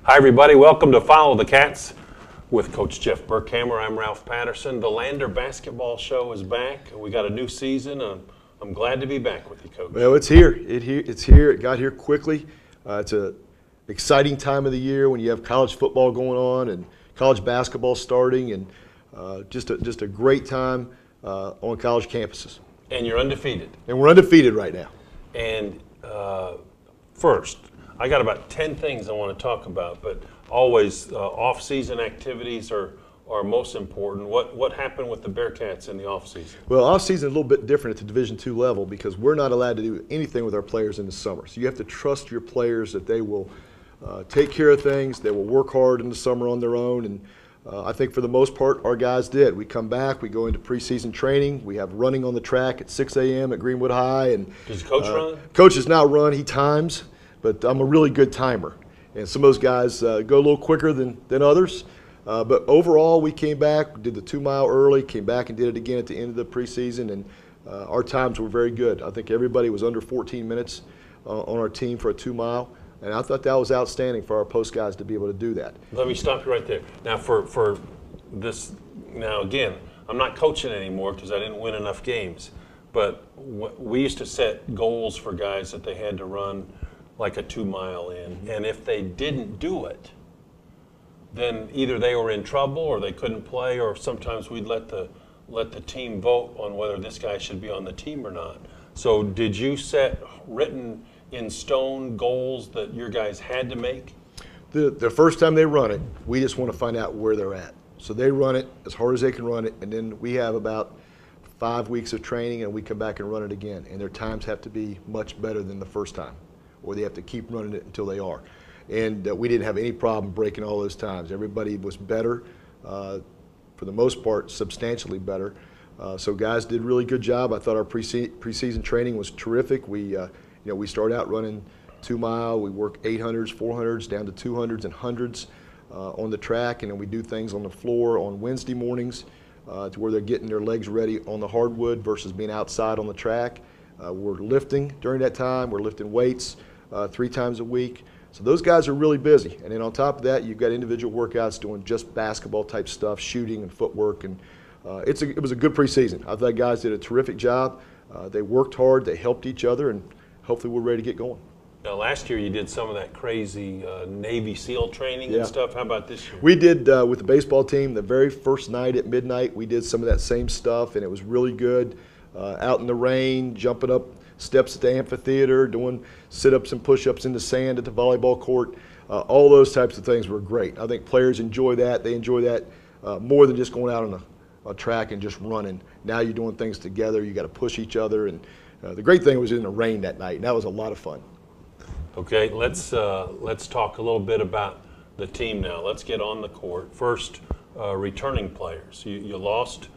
Hi, everybody. Welcome to Follow the Cats with Coach Jeff Burkhammer. I'm Ralph Patterson. The Lander Basketball Show is back. We got a new season. I'm glad to be back with you, Coach. Well, it's here. It's here. It got here quickly. It's an exciting time of the year when you have college football going on and college basketball starting, and just a great time on college campuses. And you're undefeated. And we're undefeated right now. And first, I got about 10 things I want to talk about, but always off-season activities are most important. What happened with the Bearcats in the off-season? Well, off-season is a little bit different at the Division II level because we're not allowed to do anything with our players in the summer. So you have to trust your players that they will take care of things, they will work hard in the summer on their own, and I think for the most part our guys did. We come back, we go into preseason training, we have running on the track at 6 a.m. at Greenwood High. And does Coach run? Coach does not run, he times, but I'm a really good timer. And some of those guys go a little quicker than others. But overall, we came back, did the 2 mile early, came back and did it again at the end of the preseason, and our times were very good. I think everybody was under 14 minutes on our team for a 2 mile, and I thought that was outstanding for our post guys to be able to do that. Let me stop you right there. Now, for this, now again, I'm not coaching anymore because I didn't win enough games, but we used to set goals for guys that they had to run like a 2 mile in, and if they didn't do it, then either they were in trouble or they couldn't play, or sometimes we'd let the team vote on whether this guy should be on the team or not. So did you set written in stone goals that your guys had to make? The first time they run it, we just want to find out where they're at. So they run it as hard as they can run it, and then we have about 5 weeks of training and we come back and run it again. And their times have to be much better than the first time, or they have to keep running it until they are. And we didn't have any problem breaking all those times. Everybody was better, for the most part, substantially better. So guys did a really good job. I thought our preseason training was terrific. We started out running 2 mile. We work 800s, 400s, down to 200s and 100s on the track, and then we do things on the floor on Wednesday mornings to where they're getting their legs ready on the hardwood versus being outside on the track. We're lifting during that time. We're lifting weights 3 times a week. So those guys are really busy. And then on top of that, you've got individual workouts doing just basketball type stuff, shooting and footwork. And it was a good preseason. I thought guys did a terrific job. They worked hard, they helped each other, and hopefully we're ready to get going. Now last year you did some of that crazy Navy SEAL training and stuff. How about this year? We did with the baseball team the very first night at midnight. We did some of that same stuff, and it was really good. Out in the rain, jumping up steps at the amphitheater, doing sit-ups and push-ups in the sand at the volleyball court. All those types of things were great. I think players enjoy that. They enjoy that more than just going out on a track and just running. Now you're doing things together. You got to push each other. And the great thing was in the rain that night, and that was a lot of fun. Okay, let's talk a little bit about the team now. Let's get on the court. First, returning players. You lost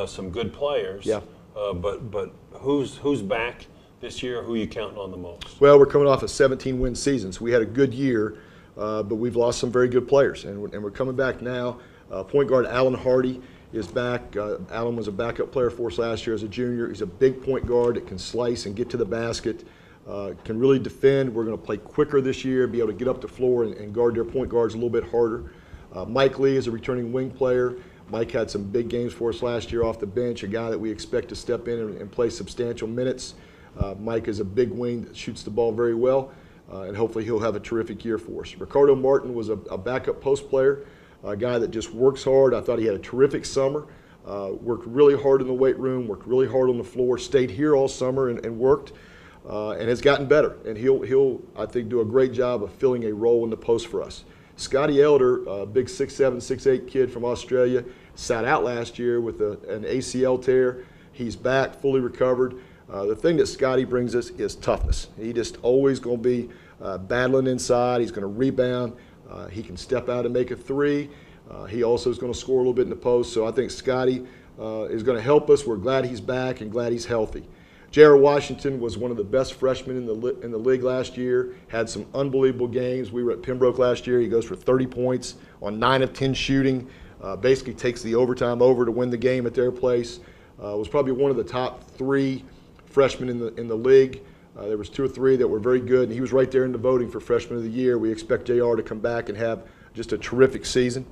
some good players. Yeah. But who's back this year? Who are you counting on the most? Well, we're coming off a 17-win season, so we had a good year, but we've lost some very good players, and we're coming back now. Point guard Alan Hardy is back. Alan was a backup player for us last year as a junior. He's a big point guard that can slice and get to the basket, can really defend. We're going to play quicker this year, be able to get up the floor and guard their point guards a little bit harder. Mike Lee is a returning wing player. Mike had some big games for us last year off the bench, a guy that we expect to step in and play substantial minutes. Mike is a big wing that shoots the ball very well, and hopefully he'll have a terrific year for us. Ricardo Martin was a backup post player, a guy that just works hard. I thought he had a terrific summer, worked really hard in the weight room, worked really hard on the floor, stayed here all summer and worked, and has gotten better. And he'll, I think, do a great job of filling a role in the post for us. Scotty Elder, a big 6'7", 6'8" kid from Australia, sat out last year with an ACL tear. He's back, fully recovered. The thing that Scotty brings us is toughness. He just always going to be battling inside. He's going to rebound. He can step out and make a 3. He also is going to score a little bit in the post. So I think Scotty is going to help us. We're glad he's back and glad he's healthy. J.R. Washington was one of the best freshmen in the league last year, had some unbelievable games. We were at Pembroke last year. He goes for 30 points on 9 of 10 shooting, basically takes the overtime over to win the game at their place. Was probably one of the top 3 freshmen in the league. There was 2 or 3 that were very good, and he was right there in the voting for Freshman of the Year. We expect JR to come back and have just a terrific season.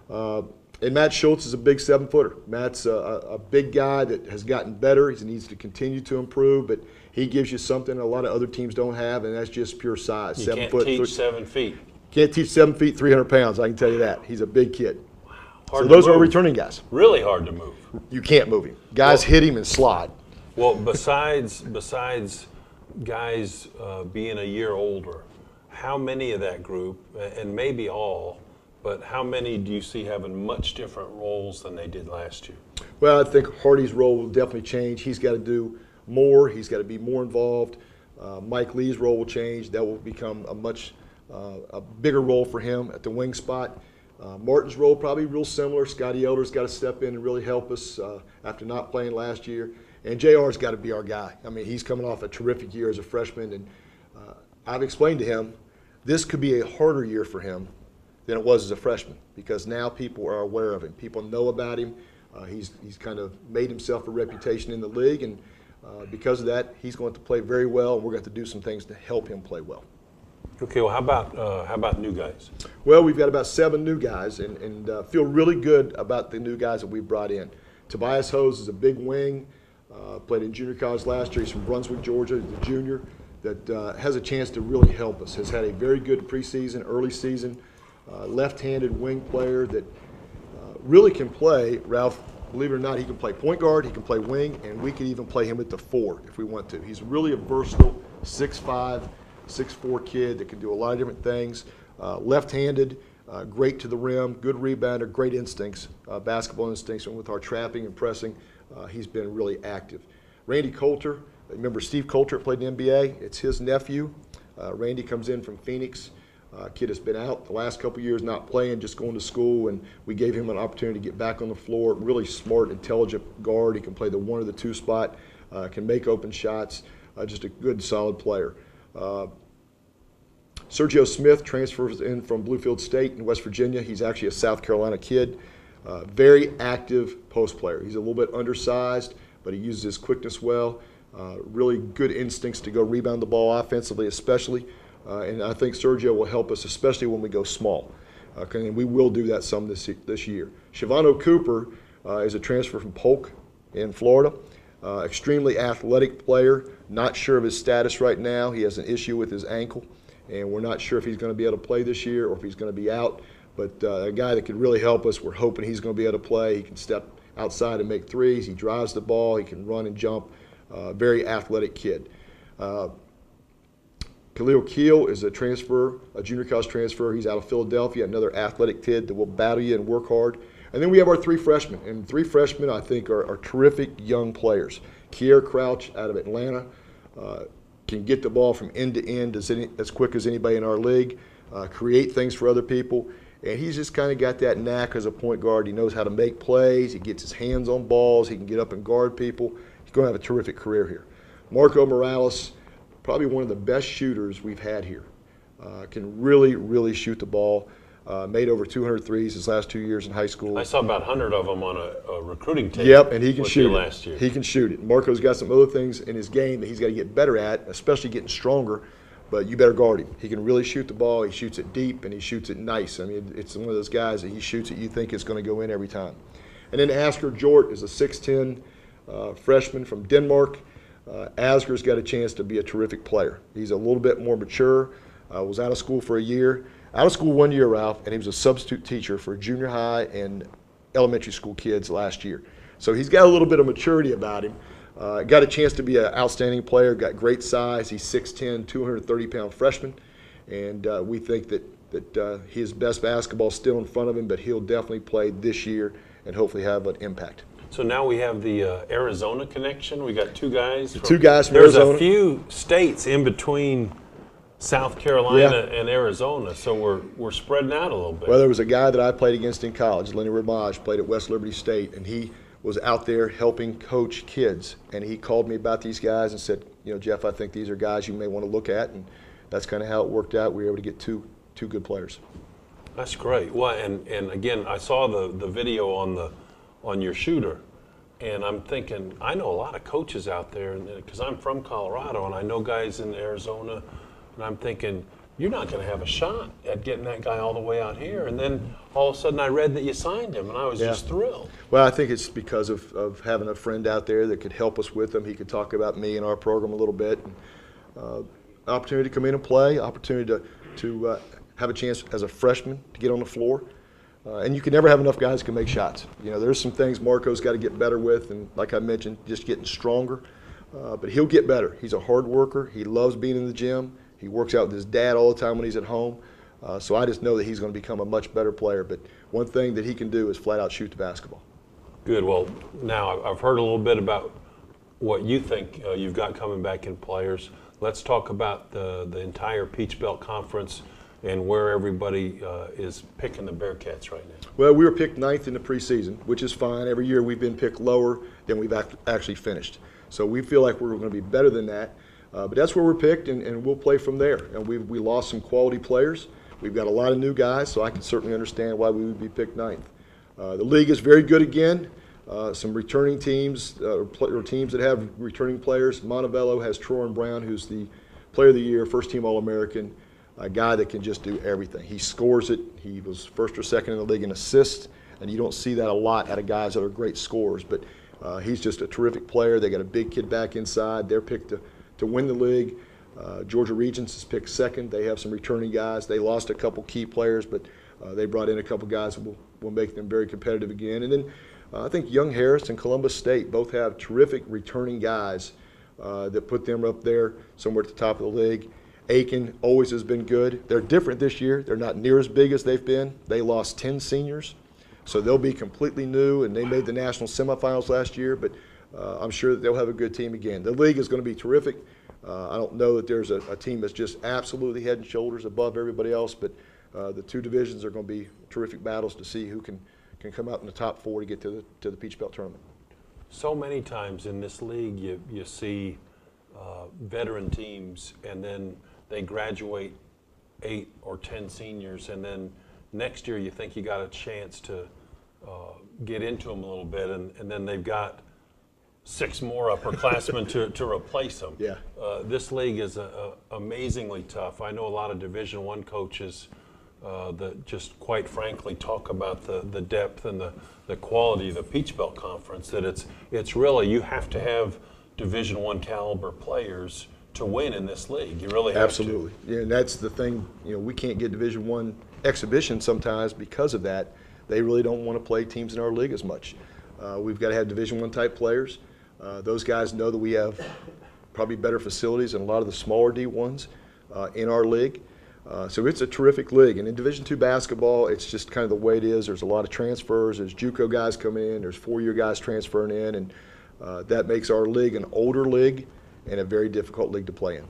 And Matt Schultz is a big 7-footer. Matt's a big guy that has gotten better. He needs to continue to improve, but he gives you something a lot of other teams don't have, and that's just pure size. You 7 can't foot. teach 7 feet. Can't teach 7 feet, 300 pounds. I can tell you that. He's a big kid. Hard So to those are move. returning guys. Really hard to move. You can't move him. Guys hit him and slide. Well, besides guys being a year older, how many of that group, and maybe all, but how many do you see having much different roles than they did last year? Well, I think Hardy's role will definitely change. He's got to do more. He's got to be more involved. Mike Lee's role will change. That will become a bigger role for him at the wing spot. Martin's role probably real similar. Scotty Elder's got to step in and really help us after not playing last year. And JR's got to be our guy. I mean, he's coming off a terrific year as a freshman, and I've explained to him this could be a harder year for him than it was as a freshman because now people are aware of him. People know about him. He's kind of made himself a reputation in the league, and because of that, he's going to play very well, and we're going to do some things to help him play well. Okay, well, how about new guys? Well, we've got about 7 new guys, and feel really good about the new guys that we've brought in. Tobias Hose is a big wing, played in junior college last year. He's from Brunswick, Georgia, the junior that has a chance to really help us. Has had a very good preseason, early season, left-handed wing player that really can play. Ralph, believe it or not, he can play point guard, he can play wing, and we could even play him at the 4 if we want to. He's really a versatile 6'5", 6'4" kid that can do a lot of different things. Left-handed, great to the rim, good rebounder, great instincts, basketball instincts, and with our trapping and pressing, he's been really active. Randy Coulter, remember Steve Coulter played in the NBA? It's his nephew. Randy comes in from Phoenix. Kid has been out the last couple years not playing, just going to school, and we gave him an opportunity to get back on the floor. Really smart, intelligent guard. He can play the 1 or the 2 spot, can make open shots, just a good, solid player. Sergio Smith transfers in from Bluefield State in West Virginia. He's actually a South Carolina kid. Very active post player. He's a little bit undersized, but he uses his quickness well. Really good instincts to go rebound the ball offensively, especially. And I think Sergio will help us, especially when we go small. And we will do that some this year. Shavano Cooper is a transfer from Polk in Florida. Extremely athletic player. Not sure of his status right now. He has an issue with his ankle, and we're not sure if he's going to be able to play this year or if he's going to be out. But a guy that could really help us. We're hoping he's going to be able to play. He can step outside and make threes. He drives the ball. He can run and jump. Very athletic kid. Khalil Keel is a transfer, a junior college transfer. He's out of Philadelphia, another athletic kid that will battle you and work hard. And then we have our 3 freshmen, and 3 freshmen I think are terrific young players. Kier Crouch out of Atlanta can get the ball from end to end as quick as anybody in our league, create things for other people, and he's just kind of got that knack as a point guard. He knows how to make plays. He gets his hands on balls. He can get up and guard people. He's going to have a terrific career here. Marco Morales, probably one of the best shooters we've had here. Can really, really shoot the ball. Made over 200 threes his last 2 years in high school. I saw about 100 of them on a recruiting tape. Yep, and he can shoot it. Last year. He can shoot it. Marco's got some other things in his game that he's got to get better at, especially getting stronger, but you better guard him. He can really shoot the ball. He shoots it deep, and he shoots it nice. I mean, it's one of those guys that he shoots it, you think it's going to go in every time. And then Asger Jort is a 6'10" freshman from Denmark. Asger's got a chance to be a terrific player. He's a little bit more mature, was out of school for a year. Out of school 1 year, Ralph, and he was a substitute teacher for junior high and elementary school kids last year. So he's got a little bit of maturity about him. Got a chance to be an outstanding player, got great size. He's 6'10", 230-pound freshman, and we think that his best basketball is still in front of him, but he'll definitely play this year and hopefully have an impact. So now we have the Arizona connection. We got 2 guys. 2 guys from There's Arizona. a few states in between South Carolina and Arizona, so we're spreading out a little bit. Well, there was a guy that I played against in college, Lenny Ramage, played at West Liberty State, and he was out there helping coach kids. And he called me about these guys and said, you know, Jeff, I think these are guys you may want to look at. And that's kind of how it worked out. We were able to get two good players. That's great. Well, and again, I saw the video on your shooter. And I'm thinking, I know a lot of coaches out there, because I'm from Colorado, and I know guys in Arizona, and I'm thinking, you're not going to have a shot at getting that guy all the way out here. And then all of a sudden I read that you signed him, and I was just thrilled. Well, I think it's because of having a friend out there that could help us with him. He could talk about me and our program a little bit. Opportunity to come in and play, opportunity to have a chance as a freshman to get on the floor. And you can never have enough guys who can make shots. You know, there's some things Marco's got to get better with, and like I mentioned, just getting stronger. But he'll get better. He's a hard worker. He loves being in the gym. He works out with his dad all the time when he's at home. So I just know that he's going to become a much better player. But one thing that he can do is flat out shoot the basketball. Good. Well, now I've heard a little bit about what you think you've got coming back in players. Let's talk about the entire Peach Belt Conference and where everybody is picking the Bearcats right now. Well, we were picked 9th in the preseason, which is fine. Every year we've been picked lower than we've actually finished. So we feel like we're going to be better than that. But that's where we're picked, and we'll play from there. And we lost some quality players. We've got a lot of new guys, so I can certainly understand why we would be picked 9th. The league is very good again. Some returning teams, or teams that have returning players. Montevallo has Troran Brown, who's the Player of the Year, first-team All-American, a guy that can just do everything. He scores it. He was first or second in the league in assists, and you don't see that a lot out of guys that are great scorers. But he's just a terrific player. They got a big kid back inside. They're picked to win the league. Georgia Regents is picked 2nd. They have some returning guys. They lost a couple key players, but they brought in a couple guys that will make them very competitive again. And then I think Young Harris and Columbus State both have terrific returning guys that put them up there somewhere at the top of the league. Aiken always has been good. They're different this year. They're not near as big as they've been. They lost 10 seniors, so they'll be completely new, and they made the national semifinals last year, but I'm sure that they'll have a good team again. The league is going to be terrific. I don't know that there's a team that's just absolutely head and shoulders above everybody else, but the two divisions are going to be terrific battles to see who can come out in the top 4 to get to the Peach Belt tournament. So many times in this league you see veteran teams, and then they graduate 8 or 10 seniors, and then next year you think you got a chance to get into them a little bit, and then they've got 6 more upperclassmen to replace them. Yeah. This league is amazingly tough. I know a lot of Division I coaches that just quite frankly talk about the depth and the quality of the Peach Belt Conference, that it's really, you have to have Division I caliber players to win in this league. You really have Absolutely. To. Yeah, and that's the thing. You know, we can't get Division I exhibition sometimes because of that. They really don't want to play teams in our league as much. We've got to have Division I type players. Those guys know that we have probably better facilities than a lot of the smaller D1s in our league. So it's a terrific league. And in Division II basketball, it's just kind of the way it is. There's a lot of transfers. There's JUCO guys coming in. There's 4-year guys transferring in. And that makes our league an older league and a very difficult league to play in.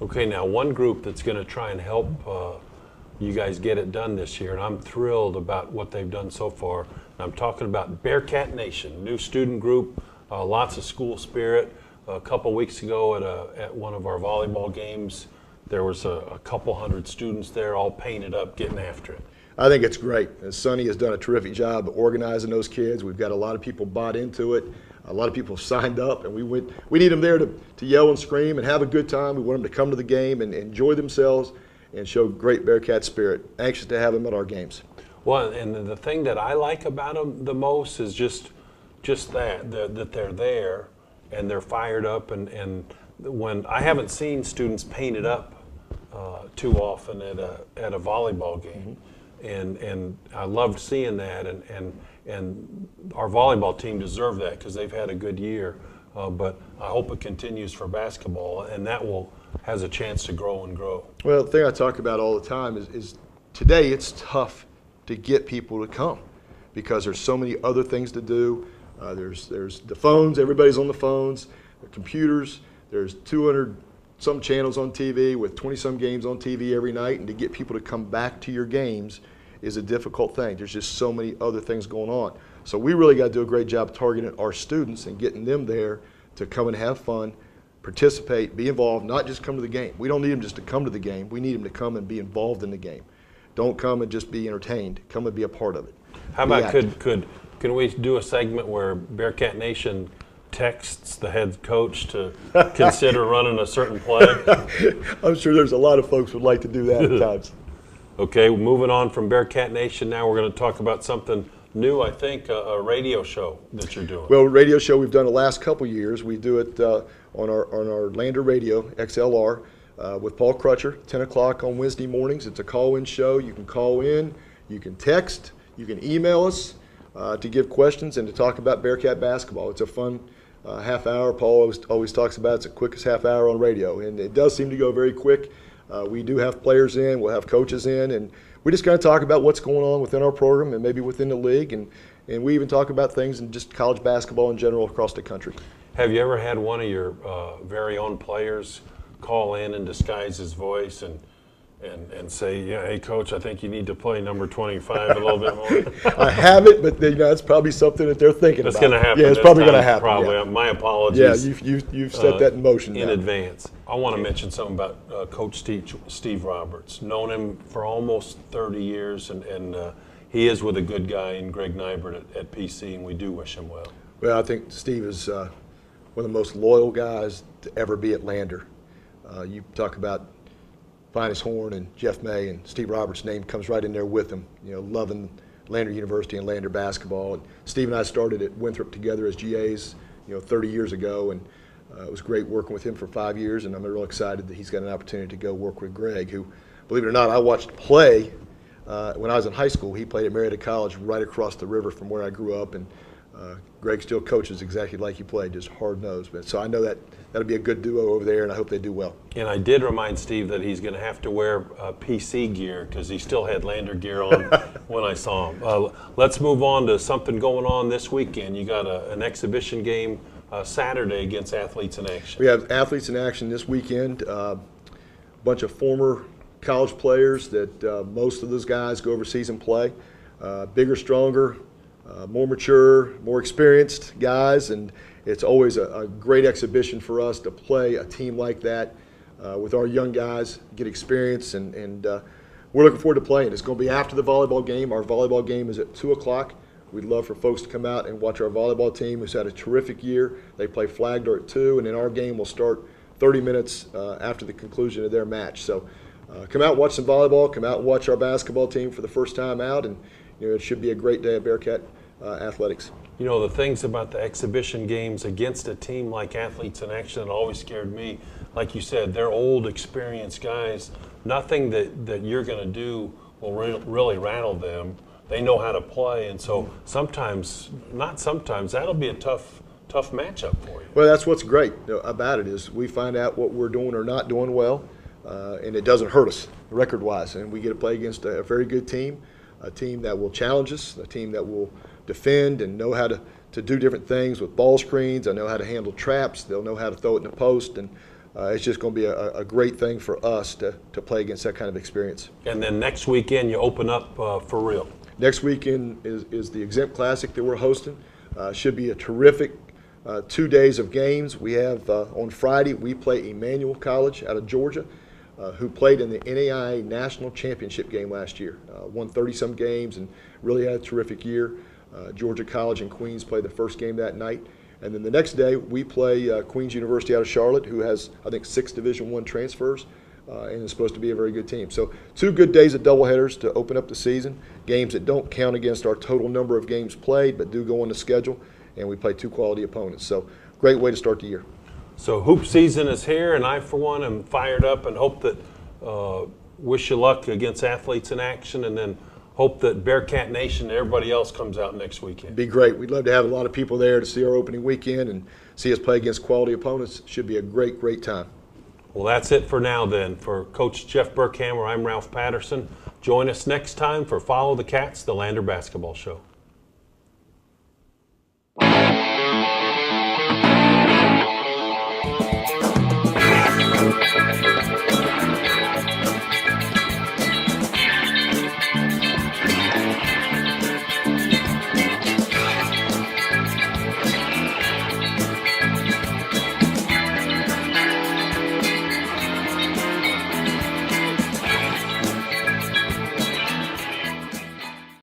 Okay, now one group that's going to try and help you guys get it done this year, and I'm thrilled about what they've done so far. I'm talking about Bearcat Nation, new student group, lots of school spirit. A couple weeks ago at one of our volleyball games, there was a couple hundred students there all painted up getting after it. I think it's great. Sonny has done a terrific job of organizing those kids. We've got a lot of people bought into it. A lot of people signed up, and we need them there to yell and scream and have a good time. We want them to come to the game and enjoy themselves and show great Bearcat spirit. Anxious to have them at our games. Well, and the thing that I like about them the most is just that they're there and they're fired up. And when I haven't seen students painted up too often at a volleyball game, and I loved seeing that. And our volleyball team deserved that because they've had a good year. But I hope it continues for basketball, and that has a chance to grow and grow. Well, the thing I talk about all the time is today it's tough to get people to come because there's so many other things to do. There's the phones, everybody's on the phones, the computers. There's 200 some channels on TV with 20-some games on TV every night, and to get people to come back to your games is a difficult thing. There's just so many other things going on. So we really got to do a great job targeting our students and getting them there to come and have fun, participate, be involved, not just come to the game. We don't need them just to come to the game. We need them to come and be involved in the game. Don't come and just be entertained. Come and be a part of it. How about could Can we do a segment where Bearcat Nation texts the head coach to consider running a certain play? I'm sure there's a lot of folks would like to do that at times. Okay, moving on from Bearcat Nation, now we're going to talk about something new, I think, a radio show that you're doing. Well, radio show we've done the last couple years. We do it on our Lander Radio, XLR, with Paul Crutcher, 10 o'clock on Wednesday mornings. It's a call-in show. You can call in, you can text, you can email us to give questions and to talk about Bearcat basketball. It's a fun half hour. Paul always talks about it's the quickest half hour on radio, and it does seem to go very quick. We do have players in, we'll have coaches in, and we just kind of talk about what's going on within our program and maybe within the league, and we even talk about things in just college basketball in general across the country. Have you ever had one of your very own players call in and disguise his voice and say, yeah, hey, Coach, I think you need to play number 25 a little bit more? I haven't, but it's probably something that they're thinking It's about. going to happen. Yeah, it's probably going to happen. Probably. Yeah. My apologies. Yeah, you've set that in motion in now. advance. I want to mention something about Coach Steve Roberts. Known him for almost 30 years, and he is with a good guy in Greg Nybert at PC, and we do wish him well. Well, I think Steve is one of the most loyal guys to ever be at Lander. You talk about Finest Horn and Jeff May, and Steve Roberts' name comes right in there with him, loving Lander University and Lander basketball. And Steve and I started at Winthrop together as GAs, 30 years ago, and it was great working with him for 5 years, and I'm real excited that he's got an opportunity to go work with Greg, who, believe it or not, I watched play when I was in high school. He played at Marietta College right across the river from where I grew up, and Greg still coaches exactly like he played, just hard-nosed. But so I know that'll be a good duo over there, and I hope they do well. And I did remind Steve that he's going to have to wear PC gear because he still had Lander gear on when I saw him. Let's move on to something going on this weekend. You got an exhibition game Saturday against Athletes in Action. We have Athletes in Action this weekend. A bunch of former college players that most of those guys go overseas and play. Bigger, stronger, more mature, more experienced guys, and it's always a great exhibition for us to play a team like that with our young guys, get experience, and we're looking forward to playing. It's going to be after the volleyball game. Our volleyball game is at 2 o'clock. We'd love for folks to come out and watch our volleyball team, who's had a terrific year. They play Flagler at 2, and then our game will start 30 minutes after the conclusion of their match. So come out and watch some volleyball, come out and watch our basketball team for the first time out, and it should be a great day at Bearcat athletics. The things about the exhibition games against a team like Athletes in Action that always scared me, like you said, they're old, experienced guys. Nothing that you're going to do will really rattle them. They know how to play, and so that'll be a tough matchup for you. Well, that's what's great about it is we find out what we're doing or not doing well, and it doesn't hurt us record-wise, and we get to play against a very good team, a team that will challenge us, a team that will defend and know how to do different things with ball screens. I know how to handle traps. They'll know how to throw it in the post, and it's just going to be a great thing for us to play against that kind of experience. And then next weekend you open up for real. Next weekend is the Exempt Classic that we're hosting. Should be a terrific 2 days of games. We have on Friday we play Emmanuel College out of Georgia, who played in the NAIA National Championship game last year. Won 30-some games and really had a terrific year. Georgia College and Queens play the first game that night. And then the next day we play Queens University out of Charlotte, who has, I think, 6 Division I transfers. And is supposed to be a very good team. So 2 good days of doubleheaders to open up the season, games that don't count against our total number of games played but do go on the schedule, and we play 2 quality opponents. So great way to start the year. So hoop season is here, and I, for one, am fired up and hope that wish you luck against Athletes in Action, and then hope that Bearcat Nation and everybody else comes out next weekend. It'd be great. We'd love to have a lot of people there to see our opening weekend and see us play against quality opponents. Should be a great, great time. Well, that's it for now then. For Coach Jeff Burkhammer, I'm Ralph Patterson. Join us next time for Follow the Cats, the Lander Basketball Show.